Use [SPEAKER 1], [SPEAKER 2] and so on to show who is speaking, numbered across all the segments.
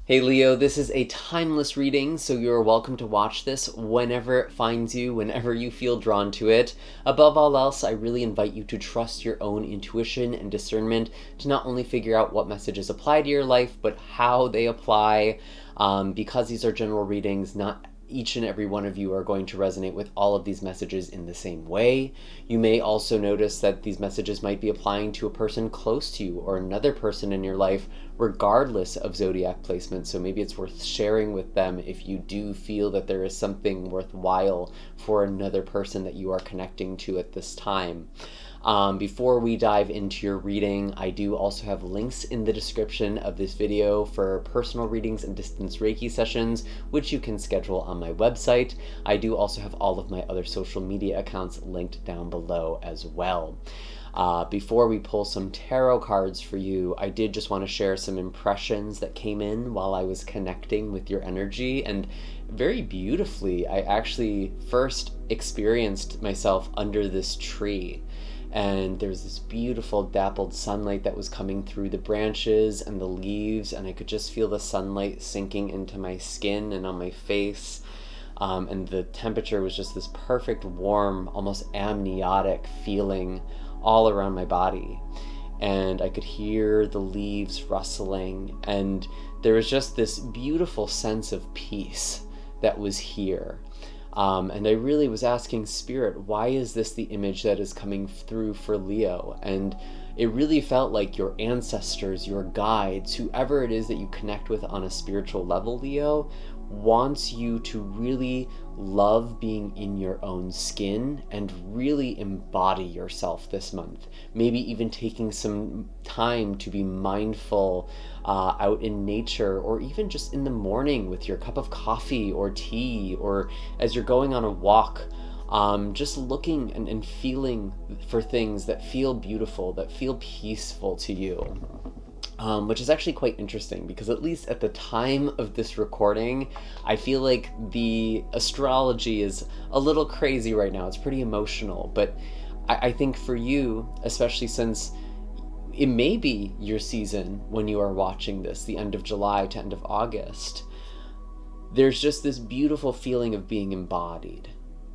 [SPEAKER 1] Hey Leo, this is a timeless reading, so you're welcome to watch this whenever it finds you, whenever you feel drawn to it. Above all else, I really invite you to trust your own intuition and discernment to not only figure out what messages apply to your life, but how they apply. Because these are general readings, not each and every one of you are going to resonate with all of these messages in the same way. You may also notice that these messages might be applying to a person close to you or another person in your life, regardless of zodiac placement. So maybe it's worth sharing with them if you do feel that there is something worthwhile for another person that you are connecting to at this time. Before we dive into your reading, I do also have links in the description of this video for personal readings and distance Reiki sessions, which you can schedule on my website. I do also have all of my other social media accounts linked down below as well. Before we pull some tarot cards for you, I did just want to share some impressions that came in while I was connecting with your energy, and very beautifully, I actually first experienced myself under this tree. And there was this beautiful dappled sunlight that was coming through the branches and the leaves, and I could just feel the sunlight sinking into my skin and on my face. And the temperature was just this perfect, warm, almost amniotic feeling all around my body. And I could hear the leaves rustling, and there was just this beautiful sense of peace that was here. And I really was asking Spirit, why is this the image that is coming through for Leo? And it really felt like your ancestors, your guides, whoever it is that you connect with on a spiritual level, Leo, wants you to really love being in your own skin and really embody yourself this month. Maybe even taking some time to be mindful out in nature, or even just in the morning with your cup of coffee or tea, or as you're going on a walk, just looking and feeling for things that feel beautiful, that feel peaceful to you. Which is actually quite interesting, because at least at the time of this recording, I feel like the astrology is a little crazy right now. It's pretty emotional, but I think for you, especially since it may be your season when you are watching this, the end of July to end of August, there's just this beautiful feeling of being embodied.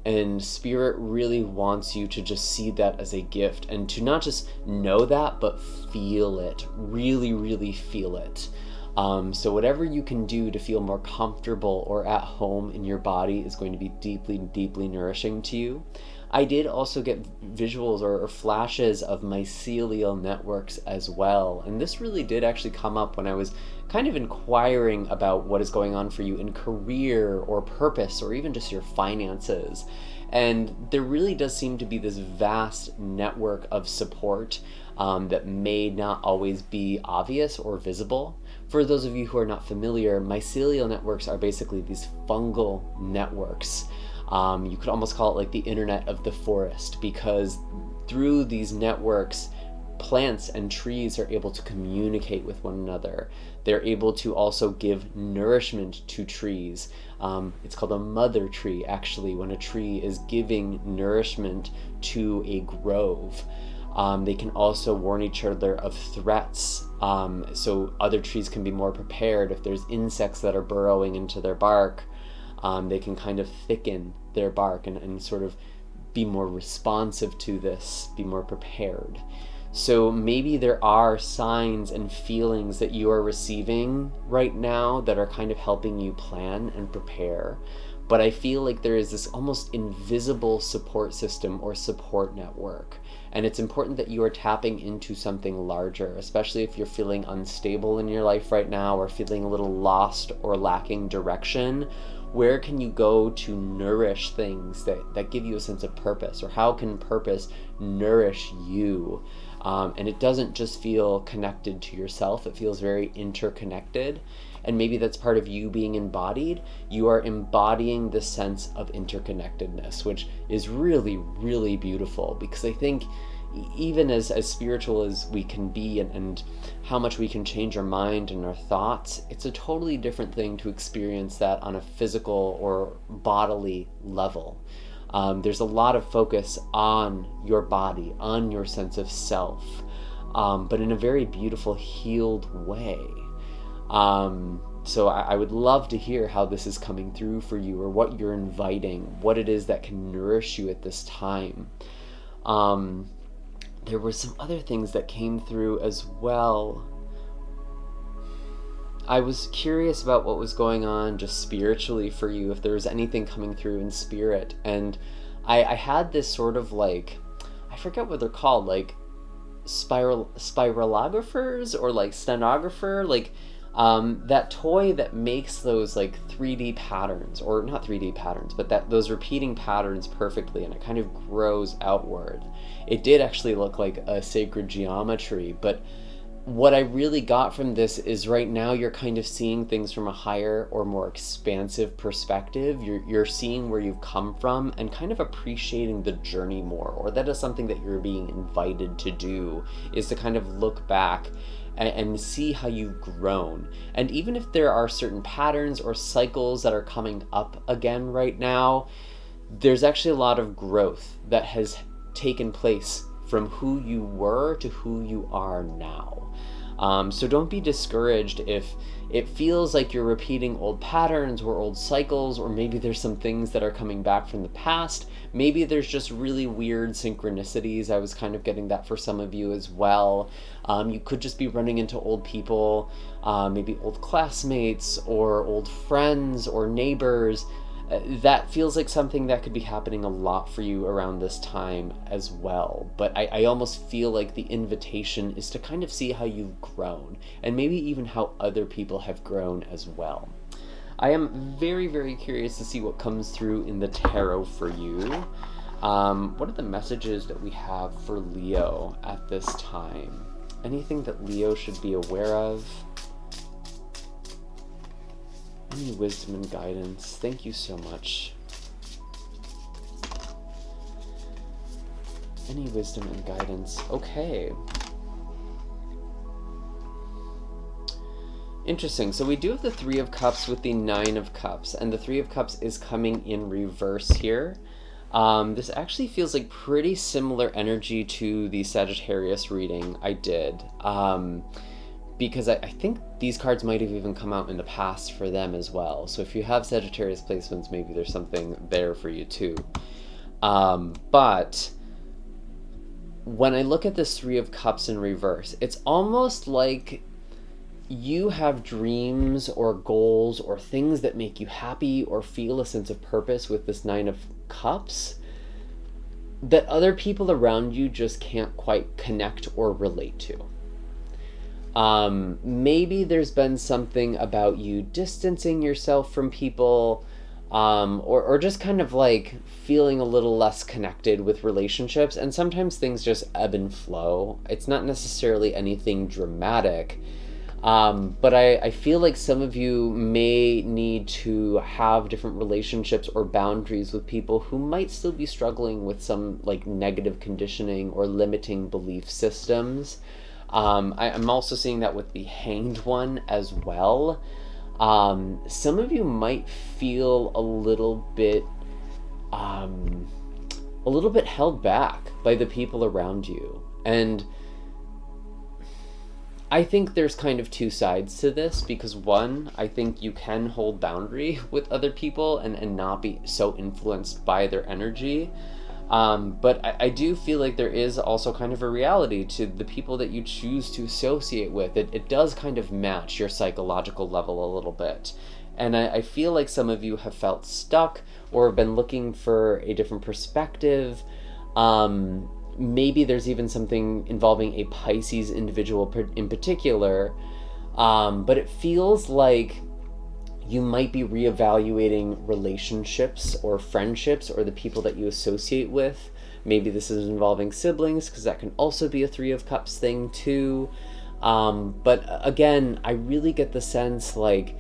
[SPEAKER 1] And Spirit really wants you to just see that as a gift, and to not just know that, but feel it, really, really feel it. So whatever you can do to feel more comfortable or at home in your body is going to be deeply, deeply nourishing to you. I did also get visuals or flashes of mycelial networks as well. And this really did actually come up when I was kind of inquiring about what is going on for you in career or purpose, or even just your finances. And there really does seem to be this vast network of support that may not always be obvious or visible. For those of you who are not familiar, mycelial networks are basically these fungal networks. You could almost call it like the internet of the forest, because through these networks, plants and trees are able to communicate with one another. They're able to also give nourishment to trees. It's called a mother tree, actually, when a tree is giving nourishment to a grove. They can also warn each other of threats, so other trees can be more prepared. If there's insects that are burrowing into their bark, they can kind of thicken their bark and sort of be more responsive to this, be more prepared. So maybe there are signs and feelings that you are receiving right now that are kind of helping you plan and prepare. But I feel like there is this almost invisible support system or support network. And it's important that you are tapping into something larger, especially if you're feeling unstable in your life right now, or feeling a little lost or lacking direction. Where can you go to nourish things that give you a sense of purpose? Or how can purpose nourish you? And it doesn't just feel connected to yourself, it feels very interconnected. And maybe that's part of you being embodied. You are embodying the sense of interconnectedness, which is really, really beautiful, because I think even as spiritual as we can be, and how much we can change our mind and our thoughts, it's a totally different thing to experience that on a physical or bodily level. There's a lot of focus on your body, on your sense of self, but in a very beautiful, healed way. So I would love to hear how this is coming through for you, or what you're inviting, what it is that can nourish you at this time. There were some other things that came through as well. I was curious about what was going on just spiritually for you, if there was anything coming through in spirit. And I had this sort of like, I forget what they're called, like spiralographers or like stenographer, like that toy that makes those like 3D patterns, or not 3D patterns, but those repeating patterns perfectly, and it kind of grows outward. It did actually look like a sacred geometry, but what I really got from this is right now you're kind of seeing things from a higher or more expansive perspective. You're seeing where you've come from and kind of appreciating the journey more, or that is something that you're being invited to do, is to kind of look back and see how you've grown. And even if there are certain patterns or cycles that are coming up again right now, there's actually a lot of growth that has taken place from who you were to who you are now. So don't be discouraged if it feels like you're repeating old patterns or old cycles, or maybe there's some things that are coming back from the past. Maybe there's just really weird synchronicities. I was kind of getting that for some of you as well. You could just be running into old people, maybe old classmates or old friends or neighbors. That feels like something that could be happening a lot for you around this time as well. But I almost feel like the invitation is to kind of see how you've grown, and maybe even how other people have grown as well. I am very, very curious to see what comes through in the tarot for you. What are the messages that we have for Leo at this time? Anything that Leo should be aware of? Any wisdom and guidance? Thank you so much. Any wisdom and guidance? Okay. Interesting. So we do have the Three of Cups with the Nine of Cups, and the Three of Cups is coming in reverse here. This actually feels like pretty similar energy to the Sagittarius reading I did. Because I think these cards might have even come out in the past for them as well. So if you have Sagittarius placements, maybe there's something there for you too. But when I look at this Three of Cups in reverse, it's almost like you have dreams or goals or things that make you happy or feel a sense of purpose with this Nine of Cups that other people around you just can't quite connect or relate to. Maybe there's been something about you distancing yourself from people, or just kind of like feeling a little less connected with relationships, and sometimes things just ebb and flow. It's not necessarily anything dramatic, but I feel like some of you may need to have different relationships or boundaries with people who might still be struggling with some like negative conditioning or limiting belief systems. I'm also seeing that with the Hanged one as well. Some of you might feel a little bit held back by the people around you. And I think there's kind of two sides to this, because one, I think you can hold boundary with other people and not be so influenced by their energy. But I do feel like there is also kind of a reality to the people that you choose to associate with. It does kind of match your psychological level a little bit. And I feel like some of you have felt stuck or have been looking for a different perspective. Maybe there's even something involving a Pisces individual in particular. But it feels like you might be reevaluating relationships or friendships or the people that you associate with. Maybe this is involving siblings, because that can also be a Three of Cups thing too. But again, I really get the sense like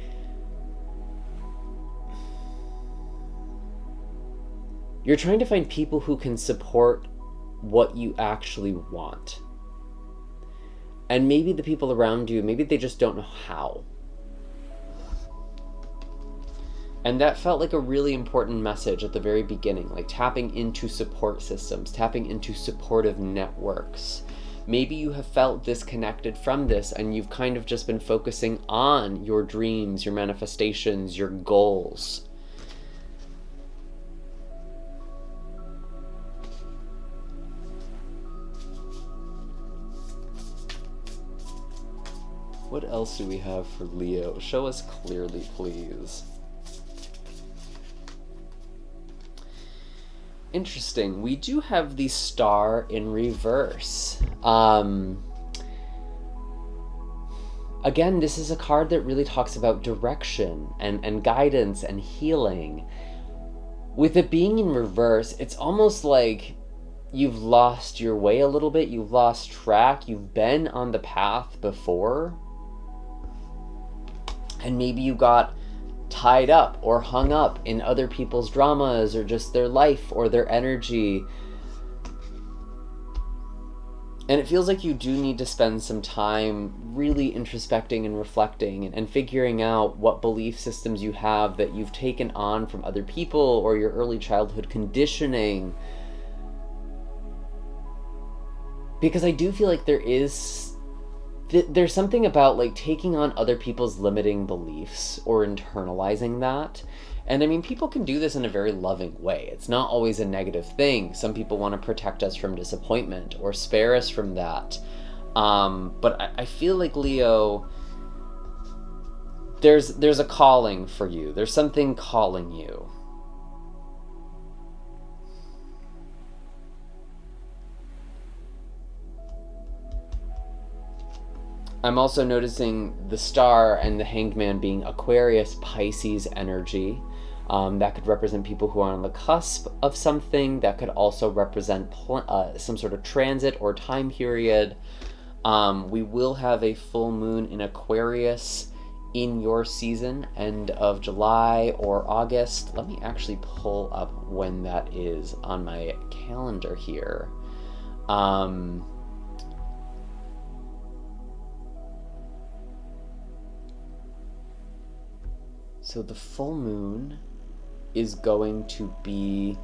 [SPEAKER 1] you're trying to find people who can support what you actually want. And maybe the people around you, maybe they just don't know how. And that felt like a really important message at the very beginning, like tapping into support systems, tapping into supportive networks. maybe you have felt disconnected from this and you've kind of just been focusing on your dreams, your manifestations, your goals. What else do we have for Leo? Show us clearly, please. Interesting. We do have the star in reverse. Again, this is a card that really talks about direction and guidance and healing. With it being in reverse, it's almost like you've lost your way a little bit. You've lost track. You've been on the path before. And maybe you got tied up or hung up in other people's dramas or just their life or their energy. And it feels like you do need to spend some time really introspecting and reflecting and figuring out what belief systems you have that you've taken on from other people or your early childhood conditioning. Because I do feel like there's something about like taking on other people's limiting beliefs or internalizing that. And I mean, people can do this in a very loving way. It's not always a negative thing. Some people want to protect us from disappointment or spare us from that. But I feel like, Leo, there's a calling for you. There's something calling you. I'm also noticing the star and the hanged man being Aquarius, Pisces energy. That could represent people who are on the cusp of something. That could also represent some sort of transit or time period. We will have a full moon in Aquarius in your season, end of July or August. Let me actually pull up when that is on my calendar here. So the full moon is going to be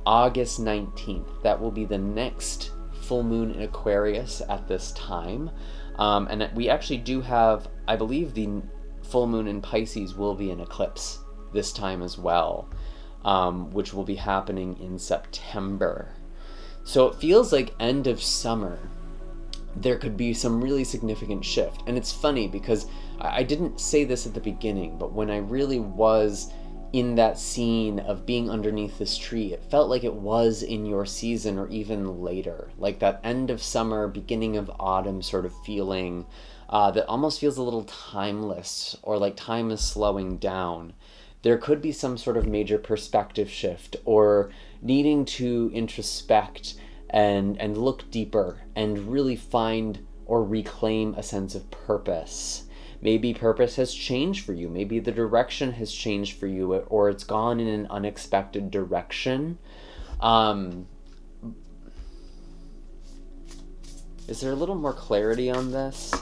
[SPEAKER 1] August 19th. That will be the next full moon in Aquarius at this time. And we actually do have, I believe the full moon in Pisces will be an eclipse this time as well, which will be happening in September. So it feels like end of summer. There could be some really significant shift. And it's funny because I didn't say this at the beginning, but when I really was in that scene of being underneath this tree, it felt like it was in your season or even later, like that end of summer, beginning of autumn sort of feeling that almost feels a little timeless, or like time is slowing down. There could be some sort of major perspective shift or needing to introspect and look deeper and really find or reclaim a sense of purpose. Maybe purpose has changed for you. Maybe the direction has changed for you, or it's gone in an unexpected direction. Is there a little more clarity on this?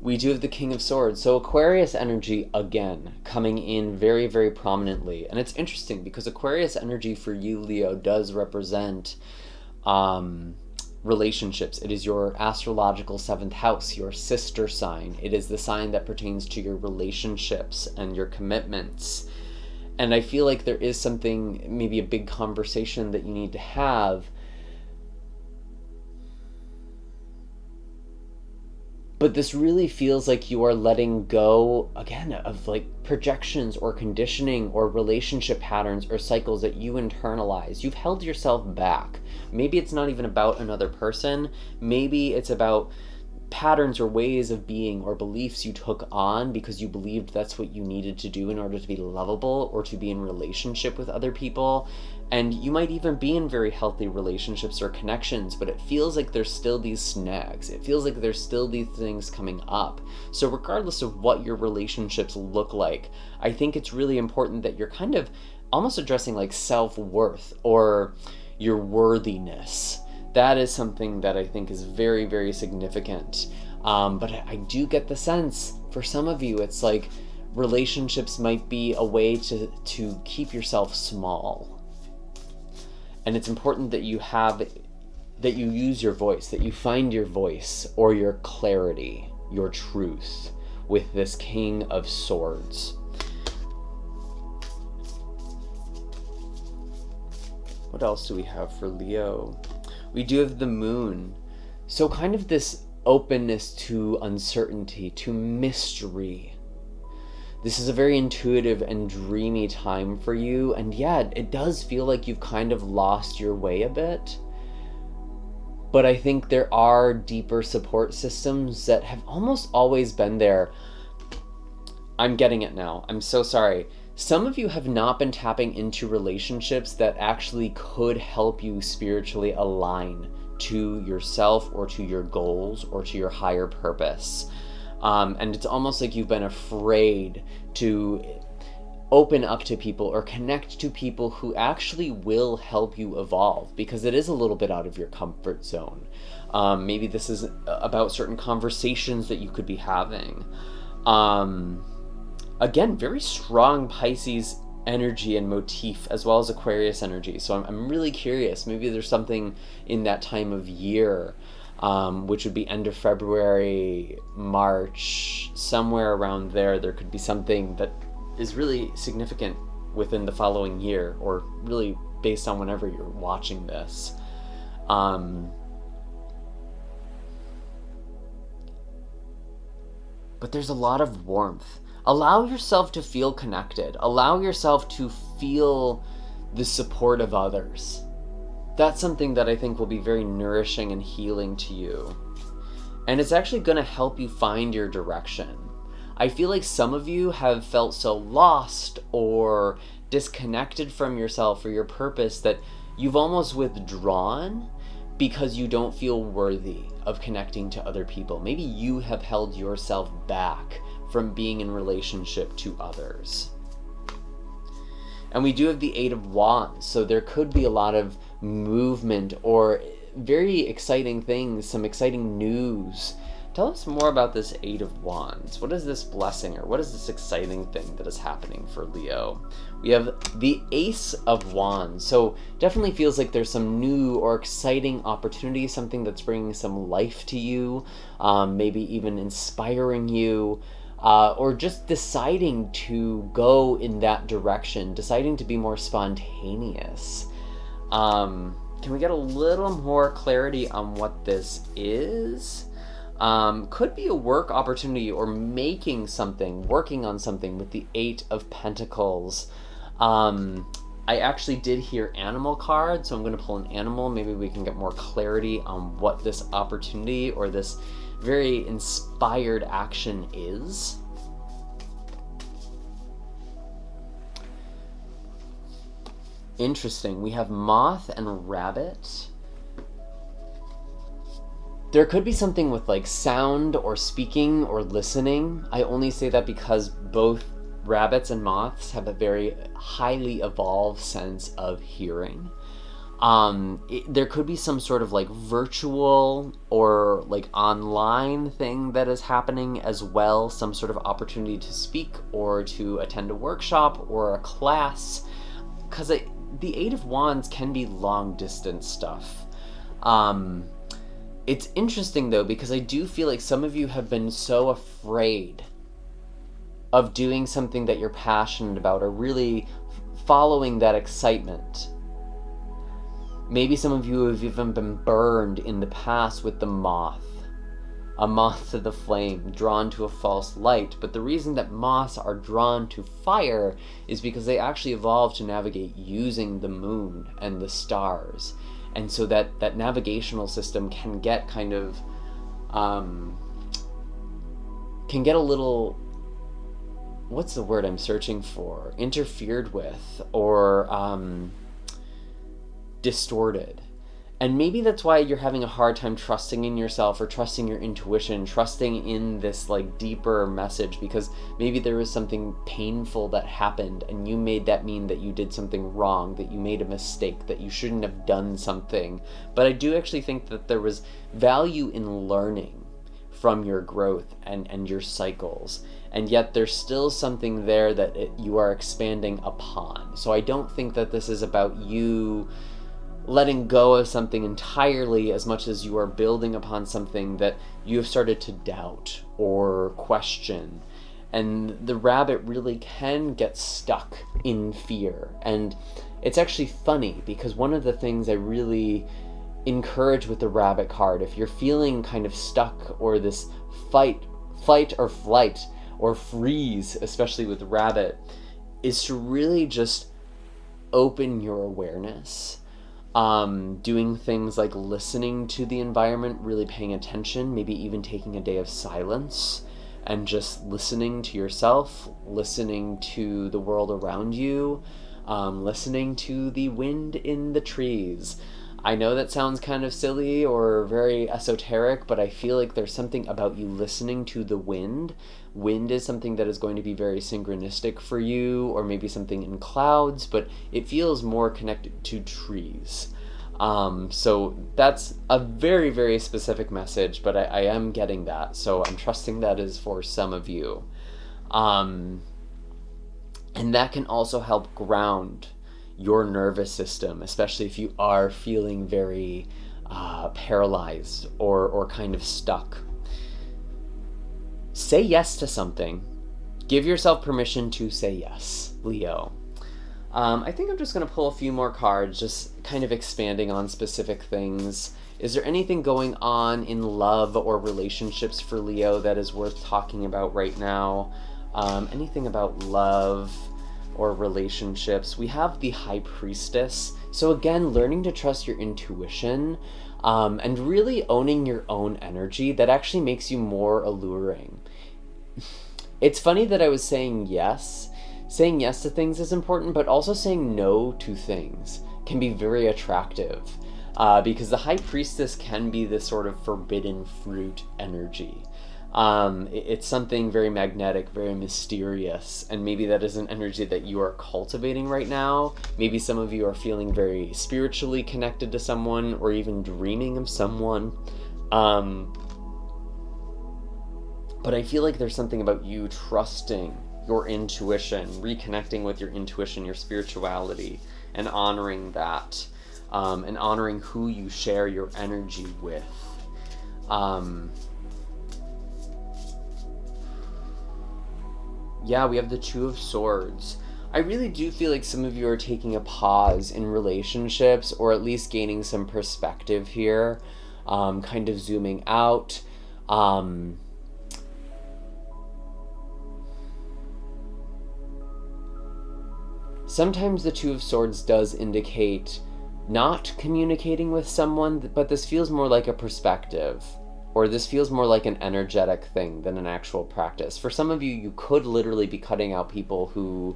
[SPEAKER 1] We do have the King of Swords. So Aquarius energy, again, coming in very, very prominently. And it's interesting because Aquarius energy for you, Leo, does represent relationships. It is your astrological 7th house, your sister sign. It is the sign that pertains to your relationships and your commitments. And I feel like there is something, maybe a big conversation that you need to have. But this really feels like you are letting go, again, of like projections or conditioning or relationship patterns or cycles that you internalize. You've held yourself back. Maybe it's not even about another person. Maybe it's about patterns or ways of being or beliefs you took on because you believed that's what you needed to do in order to be lovable or to be in relationship with other people. And you might even be in very healthy relationships or connections, but it feels like there's still these snags. It feels like there's still these things coming up. So regardless of what your relationships look like, I think it's really important that you're kind of almost addressing like self-worth or your worthiness. That is something that I think is very, very significant. But I do get the sense for some of you, it's like relationships might be a way to keep yourself small. And it's important that you use your voice, that you find your voice or your clarity, your truth with this King of Swords. What else do we have for Leo? We do have the Moon. So kind of this openness to uncertainty, to mystery. This is a very intuitive and dreamy time for you. And yeah, it does feel like you've kind of lost your way a bit. But I think there are deeper support systems that have almost always been there. I'm getting it now. I'm so sorry. Some of you have not been tapping into relationships that actually could help you spiritually align to yourself or to your goals or to your higher purpose. And it's almost like you've been afraid to open up to people or connect to people who actually will help you evolve, because it is a little bit out of your comfort zone. Maybe this is about certain conversations that you could be having. Again, very strong Pisces energy and motif, as well as Aquarius energy. So I'm really curious. Maybe there's something in that time of year, which would be end of February, March, somewhere around there. There could be something that is really significant within the following year, or really based on whenever you're watching this. But there's a lot of warmth. Allow yourself to feel connected. Allow yourself to feel the support of others. That's something that I think will be very nourishing and healing to you. And it's actually going to help you find your direction. I feel like some of you have felt so lost or disconnected from yourself or your purpose that you've almost withdrawn because you don't feel worthy of connecting to other people. Maybe you have held yourself back from being in relationship to others. And we do have the Eight of Wands, so there could be a lot of movement or very exciting things, some exciting news. Tell us more about this Eight of Wands. What is this blessing, or what is this exciting thing that is happening for Leo? We have the Ace of Wands, so definitely feels like there's some new or exciting opportunity, something that's bringing some life to you, maybe even inspiring you. Or just deciding to go in that direction, deciding to be more spontaneous. Can we get a little more clarity on what this is? Could be a work opportunity or making something, working on something with the Eight of Pentacles. I actually did hear animal card, so I'm going to pull an animal. Maybe we can get more clarity on what this opportunity or this very inspired action is. Interesting. We have moth and rabbit. There could be something with like sound or speaking or listening. I only say that because both rabbits and moths have a very highly evolved sense of hearing. There could be some sort of like virtual or like online thing that is happening as well, some sort of opportunity to speak or to attend a workshop or a class, because the Eight of Wands can be long distance stuff. It's interesting though, because I do feel like some of you have been so afraid of doing something that you're passionate about or really following that excitement. Maybe some of you have even been burned in the past with the moth. A moth to the flame, drawn to a false light. But the reason that moths are drawn to fire is because they actually evolved to navigate using the moon and the stars. And so that navigational system can get kind of, can get a little, what's the word I'm searching for? Interfered with or distorted. And maybe that's why you're having a hard time trusting in yourself or trusting your intuition, trusting in this like deeper message, because maybe there was something painful that happened and you made that mean that you did something wrong, that you made a mistake, that you shouldn't have done something. But I do actually think that there was value in learning from your growth and your cycles. And yet there's still something there that you are expanding upon. So I don't think that this is about you letting go of something entirely as much as you are building upon something that you have started to doubt or question. And the rabbit really can get stuck in fear. And it's actually funny because one of the things I really encourage with the rabbit card, if you're feeling kind of stuck or this fight or flight or freeze, especially with rabbit, is to really just open your awareness. Doing things like listening to the environment, really paying attention, maybe even taking a day of silence and just listening to yourself, listening to the world around you, listening to the wind in the trees. I know that sounds kind of silly or very esoteric, but I feel like there's something about you listening to the wind. Wind is something that is going to be very synchronistic for you, or maybe something in clouds, but it feels more connected to trees. So that's a very, very specific message, but I am getting that. So I'm trusting that is for some of you. And that can also help ground your nervous system, especially if you are feeling very paralyzed or kind of stuck. Say yes to something. Give yourself permission to say yes, Leo. I think I'm just going to pull a few more cards, just kind of expanding on specific things. Is there anything going on in love or relationships for Leo that is worth talking about right now? Anything about love or relationships? We have the High Priestess. So again, learning to trust your intuition and really owning your own energy, that actually makes you more alluring. It's funny that I was saying yes. Saying yes to things is important, but also saying no to things can be very attractive because the High Priestess can be this sort of forbidden fruit energy. It's something very magnetic, very mysterious, and maybe that is an energy that you are cultivating right now. Maybe some of you are feeling very spiritually connected to someone or even dreaming of someone. But I feel like there's something about you trusting your intuition, reconnecting with your intuition, your spirituality, and honoring that, and honoring who you share your energy with. Yeah, we have the Two of Swords. I really do feel like some of you are taking a pause in relationships, or at least gaining some perspective here, kind of zooming out. Sometimes the Two of Swords does indicate not communicating with someone, but this feels more like a perspective, or this feels more like an energetic thing than an actual practice. For some of you, you could literally be cutting out people who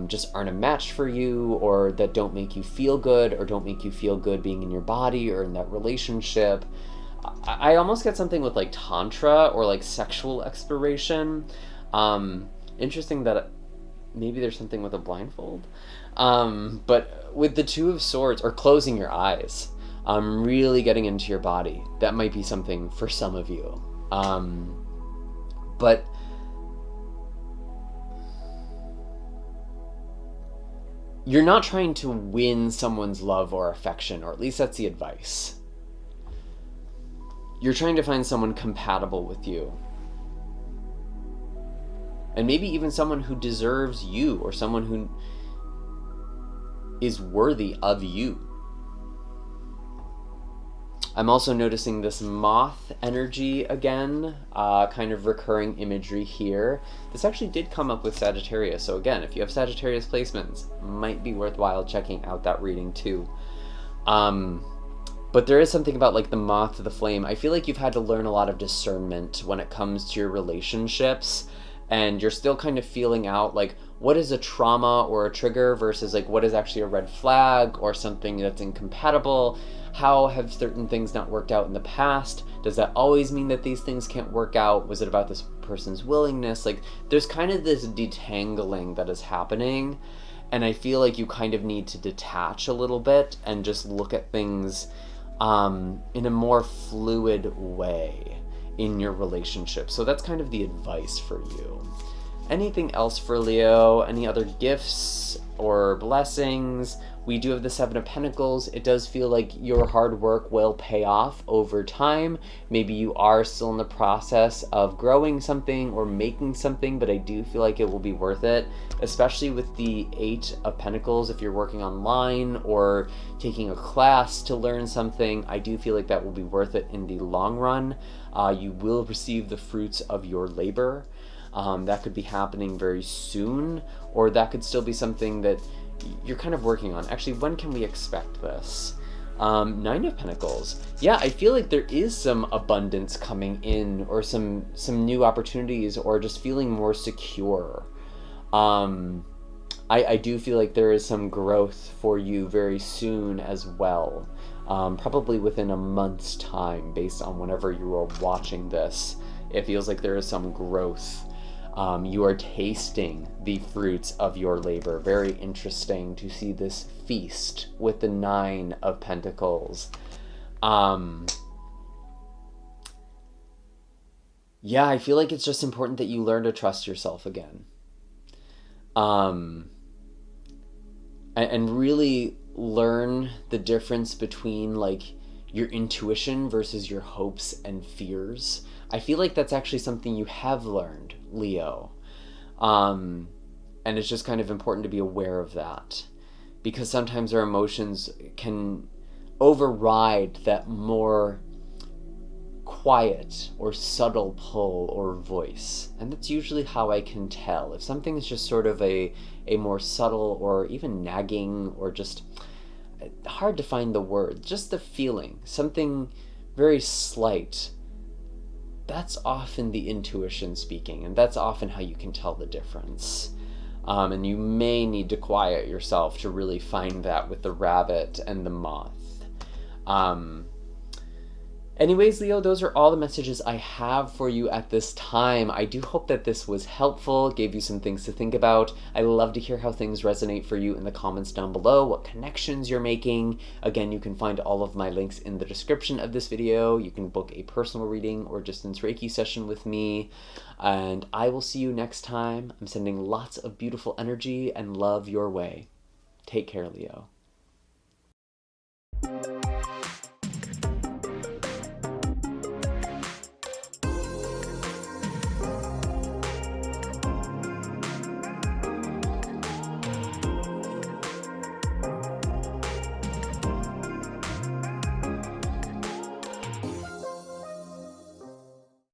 [SPEAKER 1] just aren't a match for you, or that don't make you feel good, or don't make you feel good being in your body or in that relationship. I almost get something with like tantra or like sexual exploration. Interesting that maybe there's something with a blindfold. But with the Two of Swords, or closing your eyes, really getting into your body, that might be something for some of you. But you're not trying to win someone's love or affection, or at least that's the advice. You're trying to find someone compatible with you. And maybe even someone who deserves you, or someone who is worthy of you. I'm also noticing this moth energy again, kind of recurring imagery here. This actually did come up with Sagittarius, so again, if you have Sagittarius placements, might be worthwhile checking out that reading too. But there is something about like the moth to the flame. I feel like you've had to learn a lot of discernment when it comes to your relationships, and you're still kind of feeling out like what is a trauma or a trigger versus like what is actually a red flag or something that's incompatible. How have certain things not worked out in the past? Does that always mean that these things can't work out? Was it about this person's willingness? Like there's kind of this detangling that is happening, and I feel like you kind of need to detach a little bit and just look at things in a more fluid way in your relationship. So that's kind of the advice for you. Anything else for Leo? Any other gifts or blessings We do have the Seven of Pentacles. It does feel like your hard work will pay off over time. Maybe you are still in the process of growing something or making something, but I do feel like it will be worth it, especially with the Eight of Pentacles. If you're working online or taking a class to learn something, I do feel like that will be worth it in the long run. You will receive the fruits of your labor. That could be happening very soon, or that could still be something that you're kind of working on. Actually, when can we expect this? Nine of Pentacles. Yeah, I feel like there is some abundance coming in, or some new opportunities, or just feeling more secure. I do feel like there is some growth for you very soon as well. Probably within a month's time, based on whenever you are watching this. It feels like there is some growth. You are tasting the fruits of your labor. Very interesting to see this feast with the Nine of Pentacles. Yeah, I feel like it's just important that you learn to trust yourself again. And really learn the difference between like your intuition versus your hopes and fears. I feel like that's actually something you have learned, Leo. And it's just kind of important to be aware of that, because sometimes our emotions can override that more quiet or subtle pull or voice. And that's usually how I can tell. If something is just sort of a more subtle or even nagging, or just hard to find the word, just the feeling, something very slight, that's often the intuition speaking, and that's often how you can tell the difference. And you may need to quiet yourself to really find that with the rabbit and the moth. Anyways, Leo, those are all the messages I have for you at this time. I do hope that this was helpful, gave you some things to think about. I love to hear how things resonate for you in the comments down below, what connections you're making. Again, you can find all of my links in the description of this video. You can book a personal reading or distance Reiki session with me. And I will see you next time. I'm sending lots of beautiful energy and love your way. Take care, Leo.